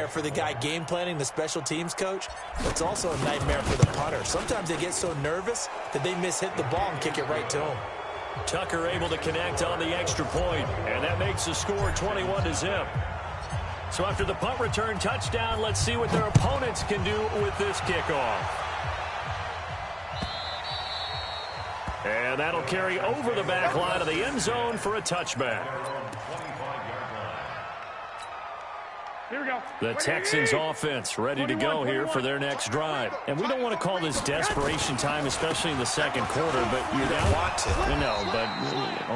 nightmare for the guy game planning, the special teams coach. It's also a nightmare for the punter. Sometimes they get so nervous that they mishit the ball and kick it right to him. Tucker able to connect on the extra point, and that makes the score 21-0. So after the punt return touchdown, let's see what their opponents can do with this kickoff. And that'll carry over the back line of the end zone for a touchback. Here we go. The Texans offense ready to go here for their next drive. And we don't want to call this desperation time, especially in the second quarter, but you're down. No, but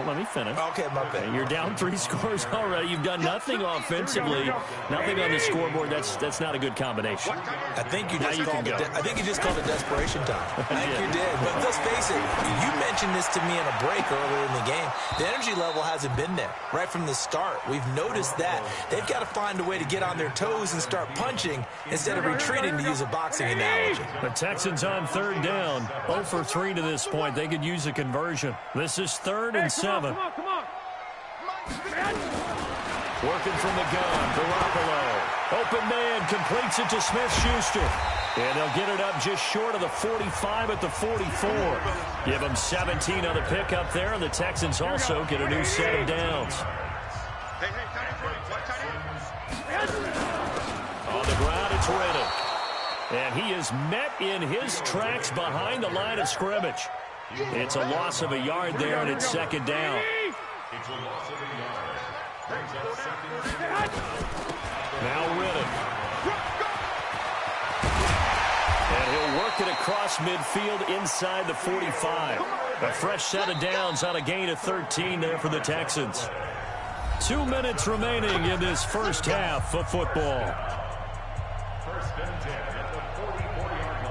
let me finish. Okay, my bad. You're down 3 scores already. You've done nothing offensively, nothing on the scoreboard. That's not a good combination. I think you just called it desperation time. I think you did. But let's face it, you mentioned this to me in a break earlier in the game. The energy level hasn't been there right from the start. We've noticed that. They've got to find a way to get on their toes and start punching instead of retreating, to use a boxing analogy. The Texans on 3rd down, 0 for 3 to this point. They could use a conversion. This is 3rd and 7. Come on. Working from the gun, Garoppolo. Open man, completes it to Smith-Schuster. And they'll get it up just short of the 45 at the 44. Give them 17 on the pickup there, and the Texans also get a new set of downs. On the ground, it's Riddick. And he is met in his tracks behind the line of scrimmage. It's a loss of a yard there, and it's 2nd down. Now Riddick. And he'll work it across midfield inside the 45. A fresh set of downs on a gain of 13 there for the Texans. 2 minutes remaining in this first half of football. First and 10 at the 44-yard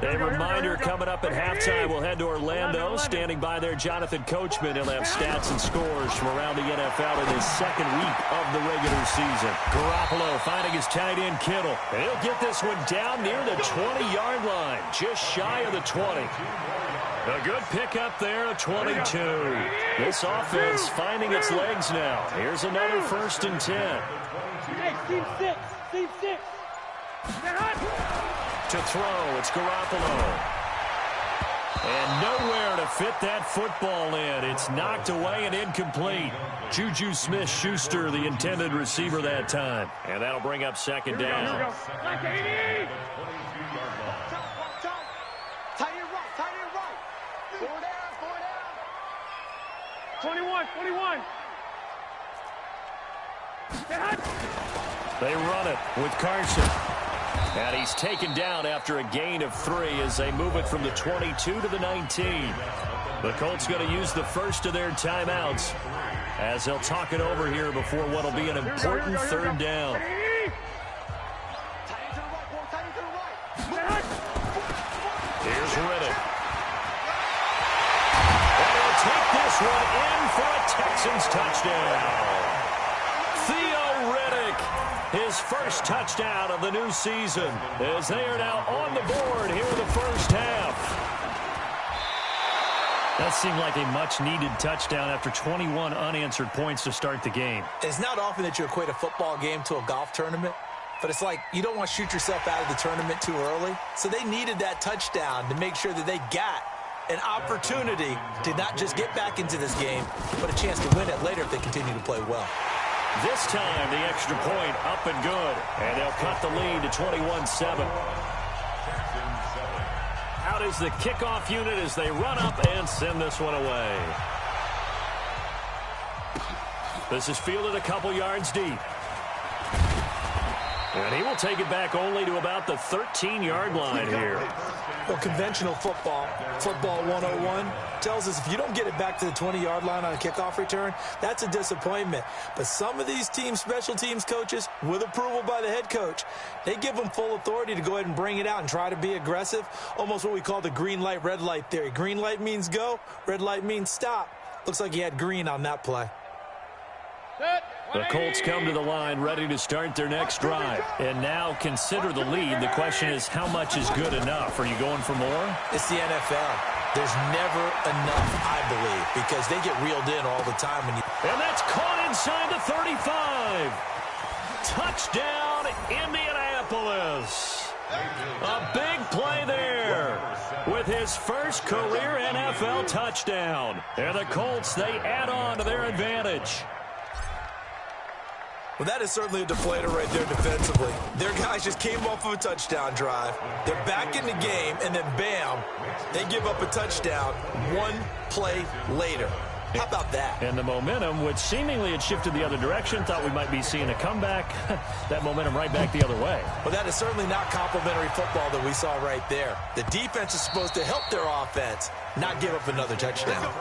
line. A reminder coming up at halftime. We'll head to Orlando. Standing by there, Jonathan Coachman. He'll have stats and scores from around the NFL in his 2nd week of the regular season. Garoppolo finding his tight end Kittle. And he'll get this one down near the 20-yard line, just shy of the 20. A good pickup there at 22. This offense finding its legs now. Here's another 1st and 10. Hey, team 6. To throw, it's Garoppolo. And nowhere to fit that football in. It's knocked away and incomplete. Juju Smith-Schuster, the intended receiver that time. And that'll bring up 2nd down. Tight end right. 4 down. 21. They run it with Carson. And he's taken down after a gain of 3 as they move it from the 22 to the 19. The Colts going to use the first of their timeouts as they'll talk it over here before what will be an important 3rd down. Here's Riddick. And he'll take this one in for a Texans touchdown. Theo Riddick, his first touchdown of the new season, as they are now on the board here in the first half. That seemed like a much-needed touchdown after 21 unanswered points to start the game. It's not often that you equate a football game to a golf tournament, but it's like you don't want to shoot yourself out of the tournament too early. So they needed that touchdown to make sure that they got an opportunity to not just get back into this game, but a chance to win it later if they continue to play well. This time, the extra point up and good, and they'll cut the lead to 21-7. Out is the kickoff unit as they run up and send this one away. This is fielded a couple yards deep. And he will take it back only to about the 13-yard line here. Well, conventional football 101, tells us if you don't get it back to the 20-yard line on a kickoff return, that's a disappointment. But some of these special teams coaches, with approval by the head coach, they give them full authority to go ahead and bring it out and try to be aggressive, almost what we call the green light, red light theory. Green light means go, red light means stop. Looks like he had green on that play. The Colts come to the line ready to start their next drive. And now consider the lead. The question is, how much is good enough? Are you going for more? It's the NFL. There's never enough, I believe, because they get reeled in all the time. And that's caught inside the 35. Touchdown, Indianapolis. A big play there with his first career NFL touchdown. And the Colts, they add on to their advantage. Well, that is certainly a deflator right there defensively. Their guys just came off of a touchdown drive. They're back in the game, and then bam, they give up a touchdown one play later. How about that? And the momentum, which seemingly had shifted the other direction, thought we might be seeing a comeback. That momentum right back the other way. Well, that is certainly not complimentary football that we saw right there. The defense is supposed to help their offense, not give up another touchdown.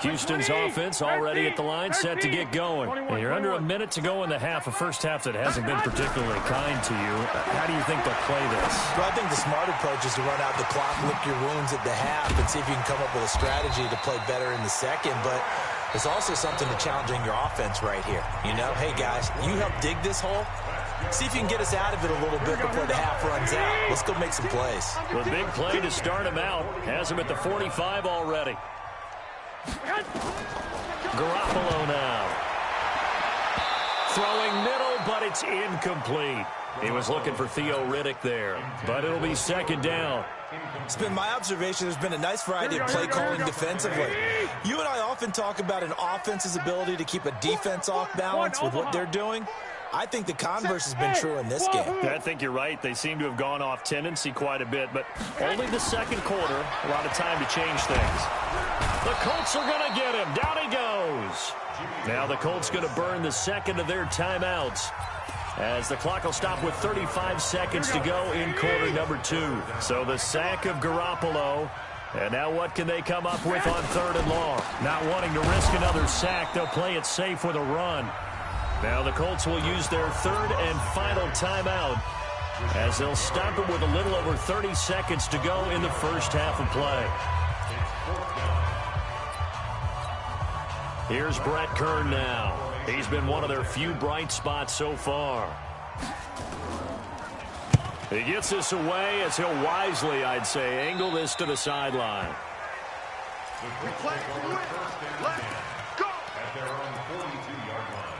Houston's offense already at the line, set to get going. And you're under a minute to go in the half, a first half that hasn't been particularly kind to you. How do you think they'll play this? Well, I think the smart approach is to run out the clock, lick your wounds at the half, and see if you can come up with a strategy to play better in the second. But there's also something to challenging your offense right here. You know, hey, guys, you help dig this hole. See if you can get us out of it a little bit before the half runs out. Let's go make some plays. The big play to start him out. Has him at the 45 already. Garoppolo now. Throwing middle, but it's incomplete. He was looking for Htownrida832's there, but it'll be second down. It's been my observation there's been a nice variety of play calling defensively. You and I often talk about an offense's ability to keep a defense off balance with what they're doing. I think the converse has been true in this game. I think you're right. They seem to have gone off tendency quite a bit, but only the second quarter, a lot of time to change things. The Colts are going to get him. Down he goes. Now the Colts going to burn the second of their timeouts, as the clock will stop with 35 seconds to go in quarter number 2. So the sack of Garoppolo. And now what can they come up with on third and long? Not wanting to risk another sack, they'll play it safe with a run. Now the Colts will use their third and final timeout, as they'll stop it with a little over 30 seconds to go in the first half of play. Here's Brett Kern now. He's been one of their few bright spots so far. He gets this away as he'll wisely, I'd say, angle this to the sideline. We play to win. Let's go. At their own 42-yard line.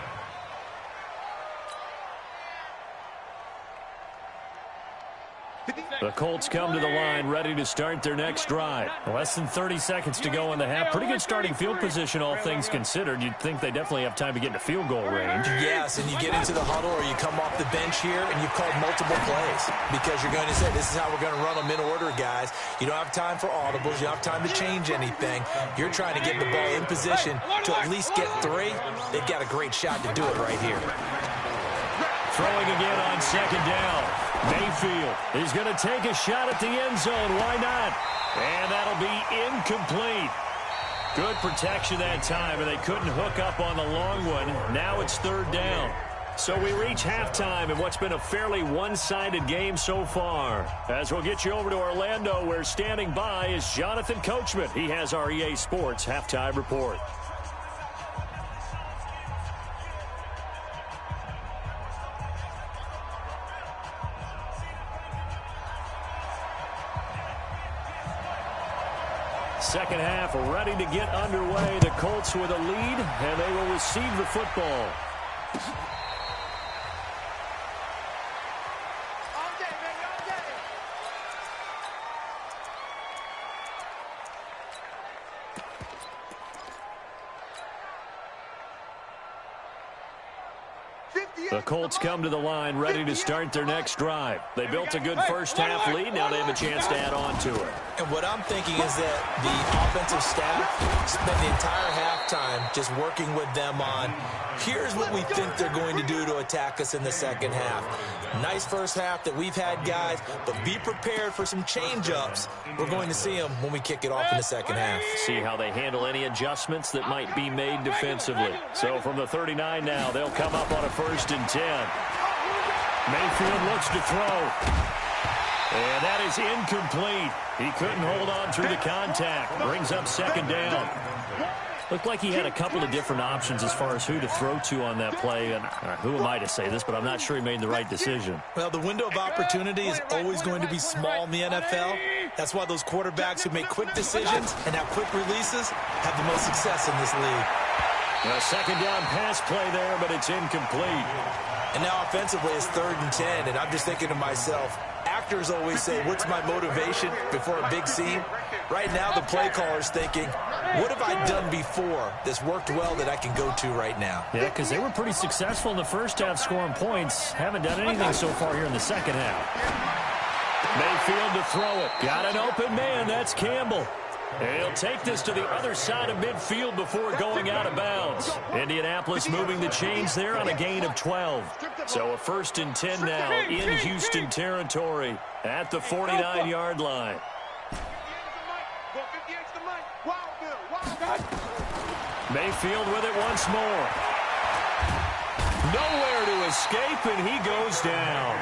The Colts come to the line ready to start their next drive. Less than 30 seconds to go in the half. Pretty good starting field position, all things considered. You'd think they definitely have time to get into field goal range. Yes, and you get into the huddle or you come off the bench here and you've called multiple plays because you're going to say, this is how we're going to run them in order, guys. You don't have time for audibles. You don't have time to change anything. You're trying to get the ball in position to at least get 3. They've got a great shot to do it right here. Throwing again on second down. Mayfield is going to take a shot at the end zone. Why not? And that'll be incomplete. Good protection that time, and they couldn't hook up on the long one. Now it's third down. So we reach halftime in what's been a fairly one-sided game so far. As we'll get you over to Orlando, where standing by is Jonathan Coachman. He has our EA Sports halftime report. Second half ready to get underway. The Colts with a lead, and they will receive the football. The Colts come to the line ready to start their next drive. They built a good first half lead. Now they have a chance to add on to it. And what I'm thinking is that the offensive staff spent the entire halftime just working with them on, here's what we think they're going to do to attack us in the second half. Nice first half that we've had, guys, but be prepared for some change-ups. We're going to see them when we kick it off in the second half. See how they handle any adjustments that might be made defensively. So from the 39 now, they'll come up on a 1st and 10. Mayfield looks to throw. And that is incomplete. He couldn't hold on through the contact. Brings up second down. Looked like he had a couple of different options as far as who to throw to on that play. And who am I to say this, but I'm not sure he made the right decision. Well, the window of opportunity is always going to be small in the NFL. That's why those quarterbacks who make quick decisions and have quick releases have the most success in this league. A second down pass play there, but it's incomplete. And now offensively it's 3rd and 10, and I'm just thinking to myself, actors always say, what's my motivation before a big scene? Right now the play caller's thinking, what have I done before that's worked well that I can go to right now? Yeah, because they were pretty successful in the first half scoring points. Haven't done anything so far here in the second half. Mayfield to throw it. Got an open man. That's Campbell. And he'll take this to the other side of midfield before going out of bounds. Indianapolis moving the chains there on a gain of 12. So a 1st and 10 now in Houston territory at the 49-yard line. Mayfield with it once more. Nowhere to escape, and he goes down.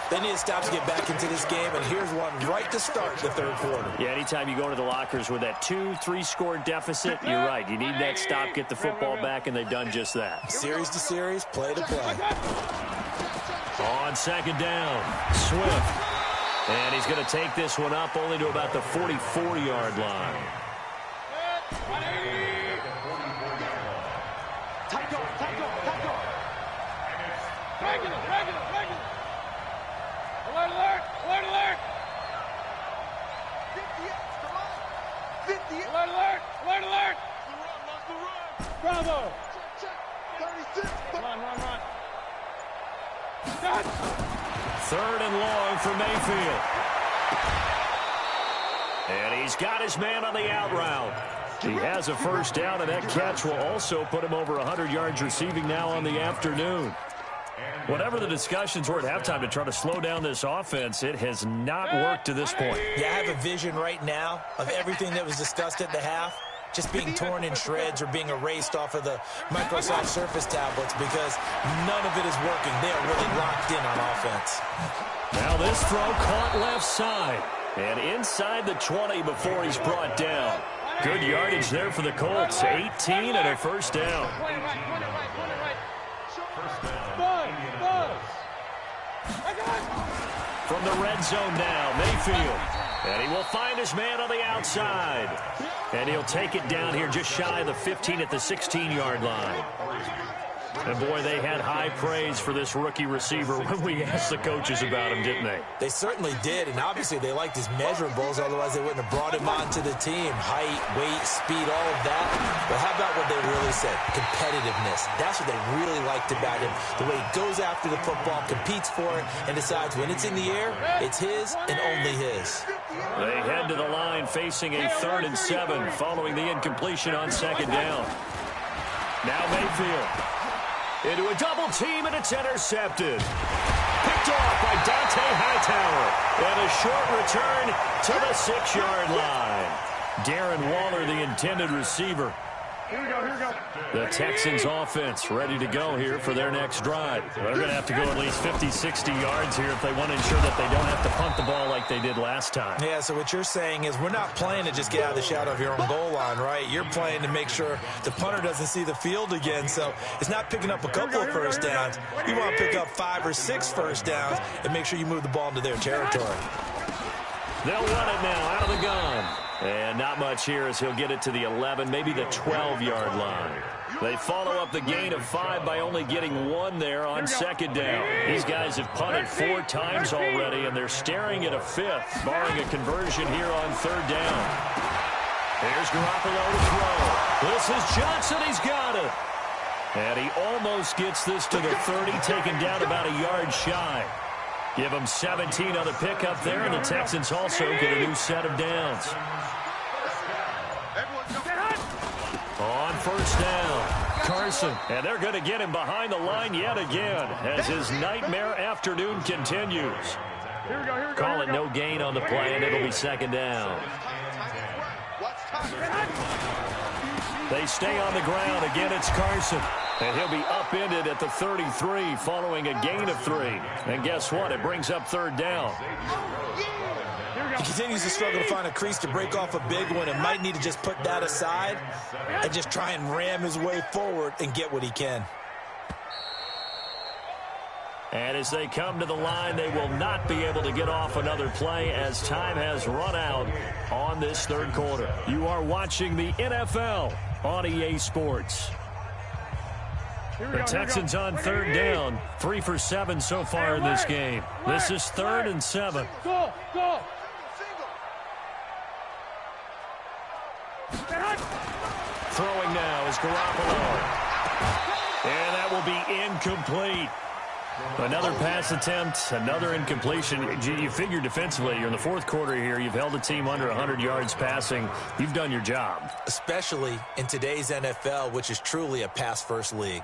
They need to stop to get back into this game, and here's one right to start the 3rd quarter. Yeah, anytime you go to the lockers with that 2-3 score deficit, you're right. You need that stop, get the football back, and they've done just that. Series to series, play to play. On 2nd down, Swift. And he's going to take this one up only to about the 44-yard line. Alert! Bravo! 36. Run. 3rd and long for Mayfield. And he's got his man on the out route. He has a 1st down, and that catch will also put him over 100 yards receiving now on the afternoon. Whatever the discussions were at halftime to try to slow down this offense, it has not worked to this point. Yeah, I have a vision right now of everything that was discussed at the half just being torn in shreds or being erased off of the Microsoft Surface tablets because none of it is working. They are really locked in on offense. Now this throw caught left side and inside the 20 before he's brought down. Good yardage there for the Colts. 18 and a 1st down. From the red zone now, Mayfield. And he will find his man on the outside. And he'll take it down here just shy of the 15 at the 16-yard line. And, boy, they had high praise for this rookie receiver when we asked the coaches about him, didn't they? They certainly did, and obviously they liked his measurables, otherwise they wouldn't have brought him onto the team. Height, weight, speed, all of that. But how about what they really said? Competitiveness. That's what they really liked about him. The way he goes after the football, competes for it, and decides when it's in the air, it's his and only his. They head to the line facing a 3rd and 7 following the incompletion on 2nd down. Now Mayfield. Into a double team, and it's intercepted. Picked off by Htownrida832's. And a short return to the 6-yard line. Darren Waller, the intended receiver. Here we go. The Texans offense ready to go here for their next drive. They're going to have to go at least 50, 60 yards here if they want to ensure that they don't have to punt the ball like they did last time. Yeah, so what you're saying is we're not playing to just get out of the shadow of your own goal line, right? You're playing to make sure the punter doesn't see the field again. So it's not picking up a couple of 1st downs. You want to pick up 5 or 6 1st downs and make sure you move the ball into their territory. They'll run it now out of the gun. And not much here as he'll get it to the 11, maybe the 12-yard line. They follow up the gain of 5 by only getting 1 there on 2nd down. These guys have punted 4 times already, and they're staring at a 5th, barring a conversion here on 3rd down. Here's Garoppolo to throw. This is Johnson. He's got it. And he almost gets this to the 30, taken down about a yard shy. Give them 17 on the pickup there, and the Texans also get a new set of downs. On 1st down, Carson. And they're going to get him behind the line yet again as his nightmare afternoon continues. Call it no gain on the play, and it'll be 2nd down. They stay on the ground. Again, it's Carson. And he'll be upended at the 33 following a gain of 3. And guess what? It brings up 3rd down. He continues to struggle to find a crease to break off a big one and might need to just put that aside and just try and ram his way forward and get what he can. And as they come to the line, they will not be able to get off another play as time has run out on this third quarter. You are watching the NFL on EA Sports. The Texans on third down, 3 for 7 so far in this game. This is 3rd and 7. Go! Throwing now is Garoppolo. And that will be incomplete. Another pass attempt, another incompletion. You figure defensively, you're in the fourth quarter here. You've held the team under 100 yards passing. You've done your job. Especially in today's NFL, which is truly a pass-first league.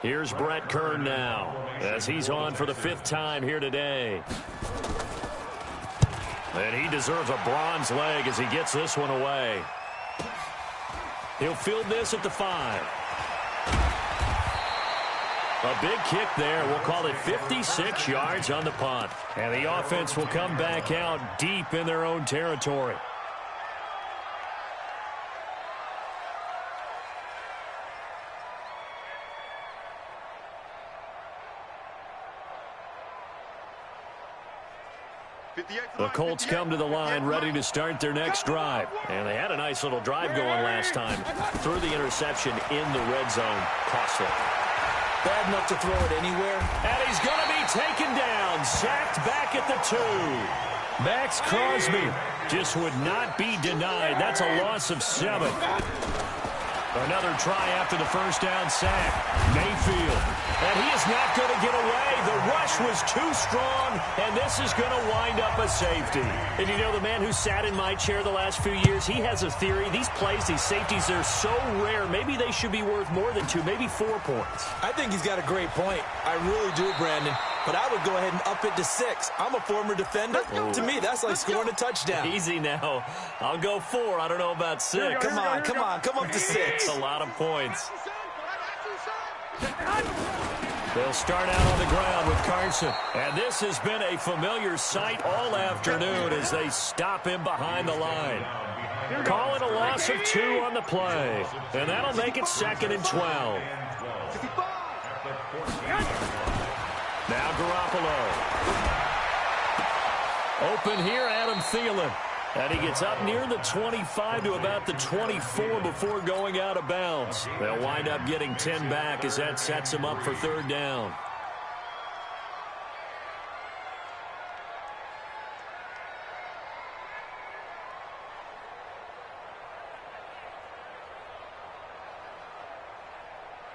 Here's Brett Kern now as he's on for the 5th time here today. And he deserves a bronze leg as he gets this one away. He'll field this at the 5. A big kick there. We'll call it 56 yards on the punt. And the offense will come back out deep in their own territory. The Colts come to the line ready to start their next drive. And they had a nice little drive going last time. Threw the interception in the red zone. Costly. Bad enough to throw it anywhere. And he's going to be taken down. Sacked back at the 2. Max Crosby just would not be denied. That's a loss of 7. Another try after the first down sack. Mayfield. And he is not going to get away. The rush was too strong, and this is going to wind up a safety. And you know, the man who sat in my chair the last few years, he has a theory. These plays, these safeties, they're so rare. Maybe they should be worth more than 2, maybe 4 points. I think he's got a great point. I really do, Brandon. But I would go ahead and up it to 6. I'm a former defender. To me, that's like scoring a touchdown. Easy now. I'll go 4. I don't know about 6. Come on. Come up to 6. That's a lot of points. They'll start out on the ground with Carson. And this has been a familiar sight all afternoon as they stop him behind the line. Call it a loss of 2 on the play. And that'll make it 2nd and 12. Now Garoppolo. Open here, Adam Thielen. And he gets up near the 25 to about the 24 before going out of bounds. They'll wind up getting 10 back as that sets him up for 3rd down.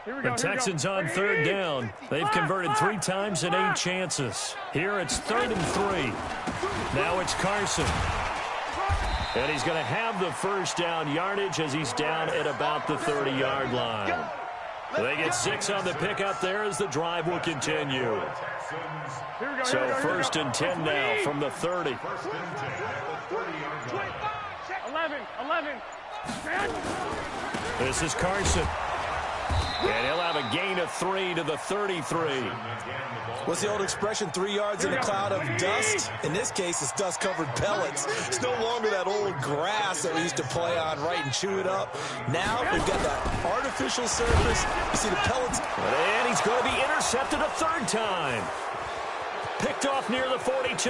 The Texans on 3rd down. They've converted 3 times in 8 chances. Here it's 3rd and 3. Now it's Carson. And he's going to have the first down yardage as he's down at about the 30-yard line. They get 6 on the pickup there as the drive will continue. So 1st and 10 now from the 30. 11. This is Carson. And he'll have a gain of 3 to the 33. What's the old expression, 3 yards in a cloud of dust? In this case, it's dust-covered pellets. It's no longer that old grass that we used to play on, right, and chew it up. Now we've got that artificial surface. You see the pellets. And he's going to be intercepted a 3rd time. Picked off near the 42.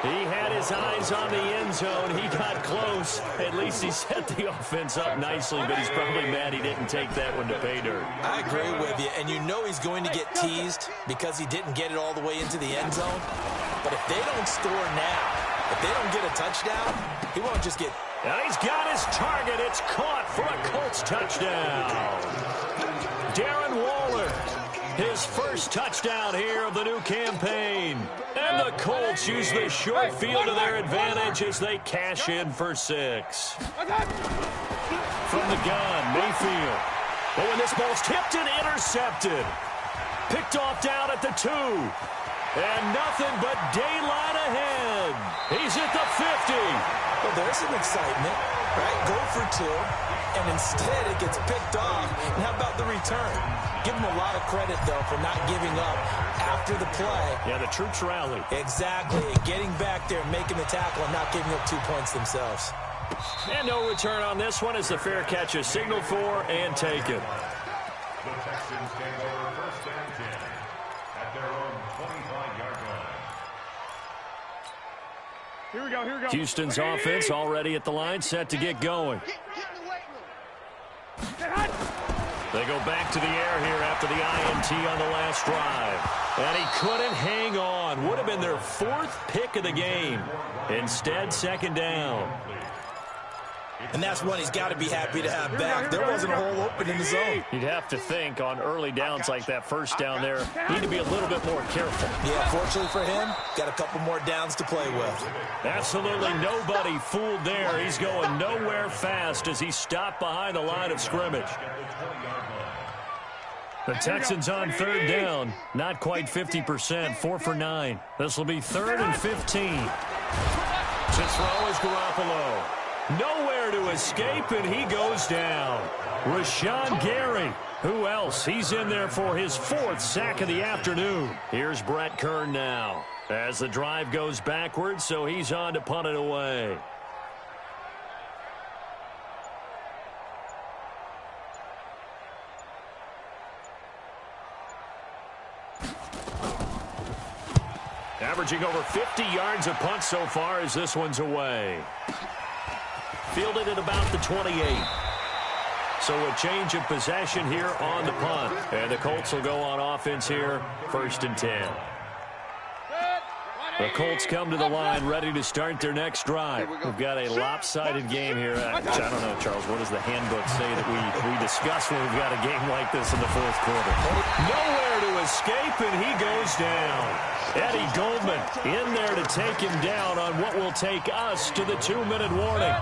He had his eyes on the end zone. He got close. At least he set the offense up nicely, but he's probably mad he didn't take that one to pay dirt. I agree with you, and you know he's going to get teased because he didn't get it all the way into the end zone. But if they don't score now, if they don't get a touchdown, he won't just get... And he's got his target. It's caught for a Colts touchdown. Darren Waller. His first touchdown here of the new campaign. And the Colts use the short field to their advantage as they cash in for 6. From the gun, Mayfield. Oh, and this ball's tipped and intercepted. Picked off down at the 2. And nothing but daylight ahead. He's at the 50. Well, there's some excitement, right? Go for 2, and instead it gets picked off. And how about the return? Give him a lot of credit, though, for not giving up after the play. Yeah, the troops rallied. Exactly. Getting back there, making the tackle, and not giving up 2 points themselves. And no return on this one as the fair catch is signaled for and taken. The Texans take over first and 10 at their own 25-yard line. Here we go, here we go. Houston's offense already at the line, set to get going. They go back to the air here after the INT on the last drive. And he couldn't hang on. Would have been their 4th pick of the game. Instead, second down. And that's one he's got to be happy to have back. There wasn't a hole open in the zone. You'd have to think on early downs like that first down there, need to be a little bit more careful. Yeah, fortunately for him, got a couple more downs to play with. Absolutely nobody fooled there. He's going nowhere fast as he stopped behind the line of scrimmage. The Texans on third down, not quite 50%, 4 for 9. This will be 3rd and 15. To throw is Garoppolo. Nowhere to escape, and he goes down. Rashawn Gary. Who else? He's in there for his 4th sack of the afternoon. Here's Brett Kern now as the drive goes backwards, so he's on to punt it away. Averaging over 50 yards a punt so far as this one's away. Fielded at about the 28. So a change of possession here on the punt. And the Colts will go on offense here, 1st and 10. The Colts come to the line ready to start their next drive. We've got a lopsided game here. I don't know, Charles, what does the handbook say that we discuss when we've got a game like this in the 4th quarter? Nowhere to escape, and he goes down. Eddie Goldman in there to take him down on what will take us to the 2-minute warning.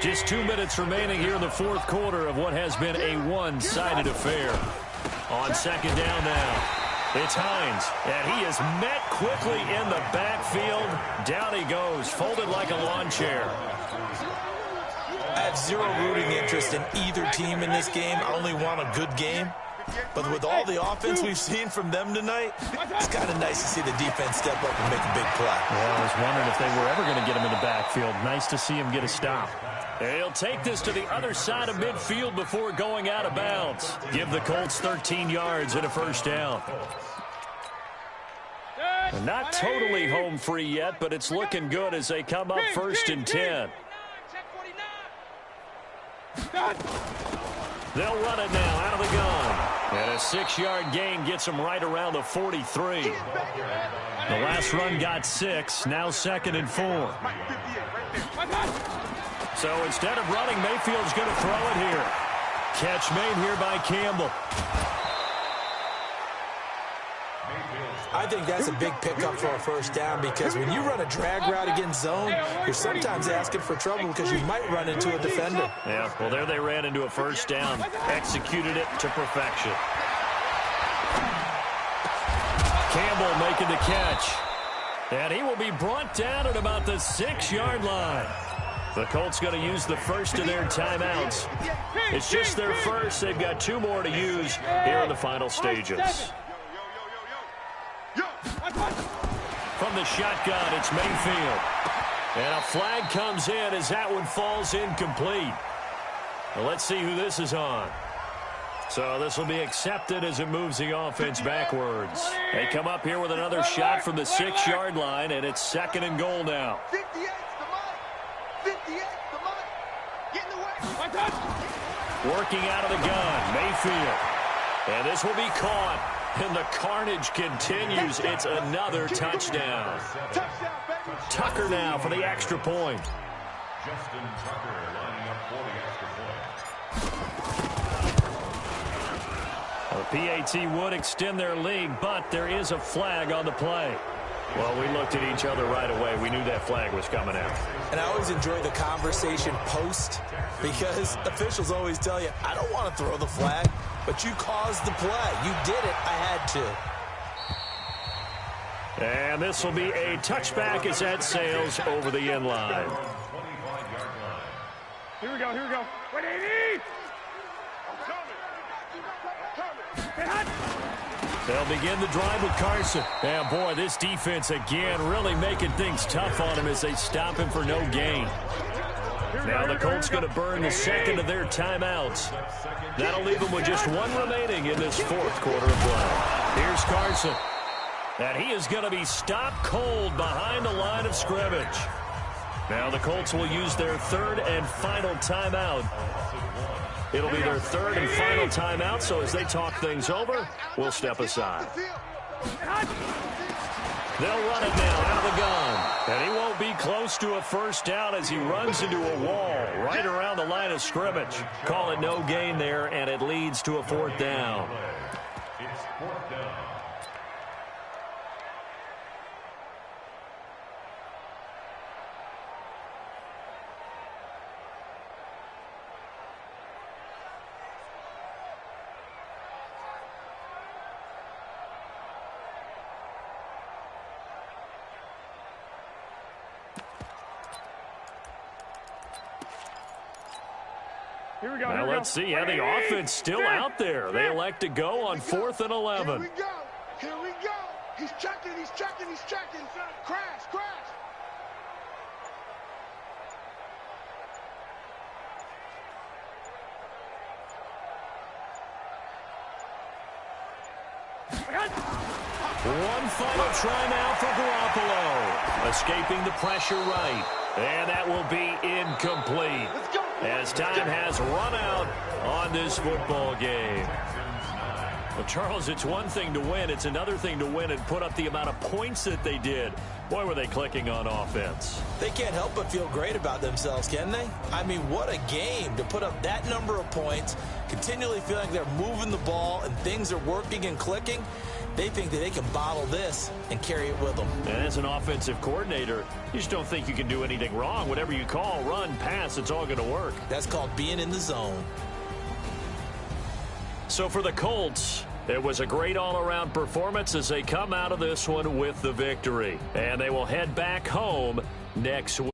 Just 2 minutes remaining here in the 4th quarter of what has been a one-sided affair. On second down now, it's Hines, and he is met quickly in the backfield. Down he goes, folded like a lawn chair. I have zero rooting interest in either team in this game. I only want a good game. But with all the offense we've seen from them tonight, it's kind of nice to see the defense step up and make a big play. Well, I was wondering if they were ever going to get him in the backfield. Nice to see him get a stop. He'll take this to the other side of midfield before going out of bounds. Give the Colts 13 yards and a first down. They're not totally home free yet, but it's looking good as they come up 1st and 10. They'll run it now out of the gun. And a 6-yard gain gets them right around the 43. The last run got 6, now 2nd and 4. So instead of running, Mayfield's going to throw it here. Catch made here by Campbell. I think that's a big pickup for a first down because when you run a drag route against zone, you're sometimes asking for trouble because you might run into a defender. Yeah, well, there they ran into a first down. Executed it to perfection. Campbell making the catch. And he will be brought down at about the 6-yard line. The Colts going to use the first of their timeouts. It's just their first. They've got 2 more to use here in the final stages. From the shotgun, it's Mayfield. And a flag comes in as that one falls incomplete. Well, let's see who this is on. So this will be accepted as it moves the offense backwards. They come up here with another shot from the 6-yard line, and it's 2nd and goal now. 58's the money. 58's the money. Get in the way. Working out of the gun, Mayfield. And this will be caught. And the carnage continues. It's another touchdown. Tucker now for the extra point. Justin Tucker lining up for the extra point. The PAT would extend their lead, but there is a flag on the play. Well, we looked at each other right away. We knew that flag was coming out. And I always enjoy the conversation post because officials always tell you, I don't want to throw the flag. but you caused the play. You did it. I had to. And this will be a touchback as that sails over the end line. Here we go. Wait, 80! I'm coming. They'll begin the drive with Carson. And, boy, this defense, again, really making things tough on him as they stop him for no gain. Now the Colts going to burn the second of their timeouts. That'll leave them with just one remaining in this fourth quarter of play. Here's Carson. And he is going to be stopped cold behind the line of scrimmage. Now the Colts will use their third and final timeout. It'll be their third and final timeout, so as they talk things over, we'll step aside. They'll run it now out of the gun. And he won't be close to a first down as he runs into a wall right around the line of scrimmage. Call it no gain there, and it leads to a fourth down. It's fourth down. Now let's see. Yeah, the offense still out there. They elect to go on 4th and 11. Here we go. He's checking. Crash. One final try now for Garoppolo. Escaping the pressure right. And that will be incomplete. As time has run out on this football game. Well, Charles, it's one thing to win. It's another thing to win and put up the amount of points that they did. Boy, were they clicking on offense. They can't help but feel great about themselves, can they? I mean, what a game to put up that number of points, continually feeling like they're moving the ball and things are working and clicking. They think that they can bottle this and carry it with them. And as an offensive coordinator, you just don't think you can do anything wrong. Whatever you call, run, pass, it's all going to work. That's called being in the zone. So for the Colts, it was a great all-around performance as they come out of this one with the victory. And they will head back home next week.